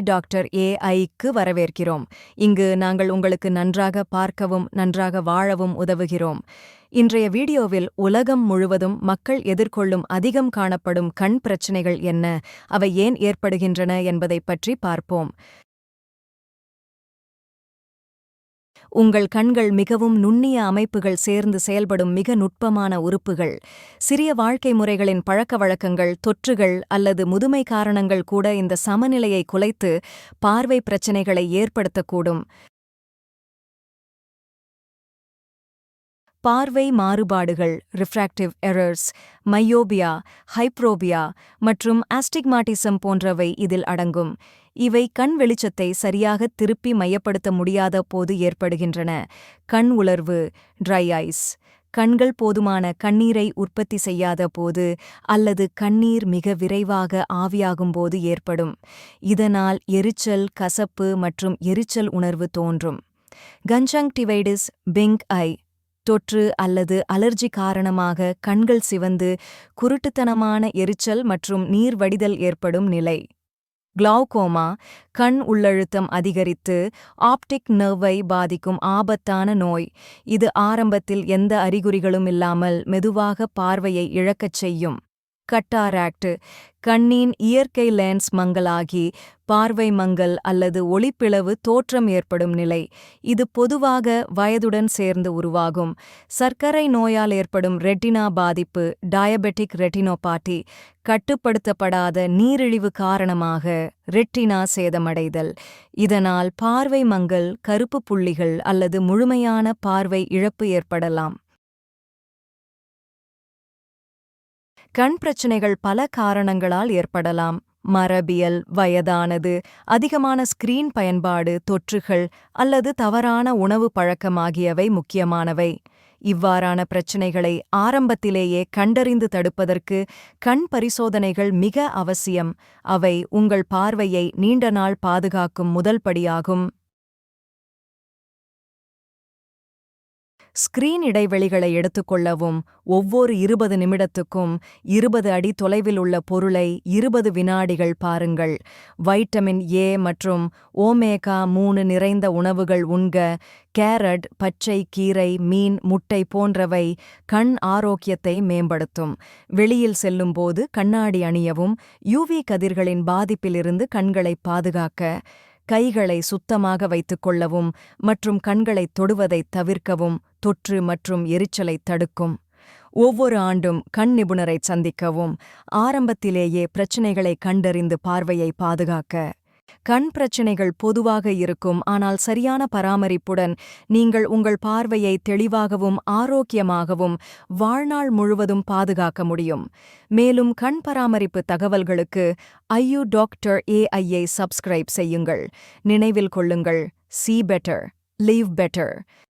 Doctor ஏஐக்கு வரவேற்கிறோம். இங்கு நாங்கள் உங்களுக்கு நன்றாக பார்க்கவும் நன்றாக வாழவும் உதவுகிறோம். இன்றைய வீடியோவில் உலகம் முழுவதும் மக்கள் எதிர்கொள்ளும் அதிகம் காணப்படும் கண் பிரச்சினைகள் என்ன, அவை ஏன் ஏற்படுகின்றன என்பதைப் பற்றி பார்ப்போம். உங்கள் கண்கள் மிகவும் நுண்ணிய அமைப்புகள் சேர்ந்து செயல்படும் மிக நுட்பமான உறுப்புகள். சிறிய வாழ்க்கை முறைகளின் பழக்கவழக்கங்கள், தொற்றுகள் அல்லது முதுமை காரணங்கள் கூட இந்த சமநிலையை குலைத்து பார்வை பிரச்சினைகளை ஏற்படுத்தக்கூடும். பார்வை மாறுபாடுகள், ரிஃப்ராக்டிவ் எரர்ஸ், மையோபியா, ஹைப்ரோபியா மற்றும் ஆஸ்டிக்மாட்டிசம் போன்றவை இதில் அடங்கும். இவை கண் வெளிச்சத்தை சரியாக திருப்பி மையப்படுத்த முடியாத போது ஏற்படுகின்றன. கண் உலர்வு, ட்ரை ஐஸ், கண்கள் போதுமான கண்ணீரை உற்பத்தி செய்யாத போது அல்லது கண்ணீர் மிக விரைவாக ஆவியாகும்போது ஏற்படும். இதனால் எரிச்சல், கசப்பு மற்றும் எரிச்சல் உணர்வு தோன்றும். கன்ஜங்டிவைடிஸ், பிங்க் ஐ தொற்று அல்லது அலர்ஜி காரணமாக கண்கள் சிவந்து குருட்டுத்தனமான எரிச்சல் மற்றும் நீர் வடிதல் ஏற்படும் நிலை. கிளௌகோமா, கண் உள்ளழுத்தம் அதிகரித்து ஆப்டிக் நர்வை பாதிக்கும் ஆபத்தான நோய். இது ஆரம்பத்தில் எந்த அறிகுறிகளும் இல்லாமல் மெதுவாக பார்வையை இழக்கச் செய்யும். கட்டாராக்ட், கண்ணின் இயற்கை லென்ஸ் மங்கலாகி பார்வை மங்கல் அல்லது ஒளிப்பிளவு தோற்றம் ஏற்படும் நிலை. இது பொதுவாக வயதுடன் சேர்ந்து உருவாகும். சர்க்கரை நோயால் ஏற்படும் ரெட்டினா பாதிப்பு, டயபெட்டிக் ரெட்டினோபாட்டி, கட்டுப்படுத்தப்படாத நீரிழிவு காரணமாக ரெட்டினா சேதமடைதல். இதனால் பார்வை மங்கல், கருப்பு புள்ளிகள் அல்லது முழுமையான பார்வை இழப்பு ஏற்படலாம். கண் பிரச்சினைகள் பல காரணங்களால் ஏற்படலாம். மரபியல், வயதானது, அதிகமான ஸ்கிரீன் பயன்பாடு, தொற்றுகள் அல்லது தவறான உணவு பழக்கம் ஆகியவை முக்கியமானவை. இவ்வாறான பிரச்சினைகளை ஆரம்பத்திலேயே கண்டறிந்து தடுப்பதற்கு கண் பரிசோதனைகள் மிக அவசியம். அவை உங்கள் பார்வையை நீண்ட நாள் பாதுகாக்கும் முதல் படியாகும். ஸ்கிரீன் இடைவெளிகளை எடுத்துக்கொள்ளவும். ஒவ்வொரு 20 நிமிடத்துக்கும் 20 அடி தொலைவில் உள்ள பொருளை 20 வினாடிகள் பாருங்கள். வைட்டமின் ஏ மற்றும் ஓமேகா-3 நிறைந்த உணவுகள் உண்க. கேரட், பச்சை கீரை, மீன், முட்டை போன்றவை கண் ஆரோக்கியத்தை மேம்படுத்தும். வெளியில் செல்லும்போது கண்ணாடி அணியவும். யூவி கதிர்களின் பாதிப்பிலிருந்து கண்களை பாதுகாக்க கைகளை சுத்தமாக வைத்துக் கொள்ளவும் மற்றும் கண்களை தொடுவதை தவிர்க்கவும் தொற்று மற்றும் எரிச்சலை தடுக்கும். ஒவ்வொரு ஆண்டும் கண் நிபுணரை சந்திக்கவும். ஆரம்பத்திலேயே பிரச்சினைகளை கண்டறிந்து பார்வையை பாதுகாக்க. கண் பிரச்சினைகள் பொதுவாக இருக்கும், ஆனால் சரியான பராமரிப்புடன் நீங்கள் உங்கள் பார்வையை தெளிவாகவும் ஆரோக்கியமாகவும் வாழ்நாள் முழுவதும் பாதுகாக்க முடியும். மேலும் கண் பராமரிப்பு தகவல்களுக்கு டாக்டர் ஏஐயை சப்ஸ்கிரைப் செய்யுங்கள். நினைவில் கொள்ளுங்கள், see better, live better.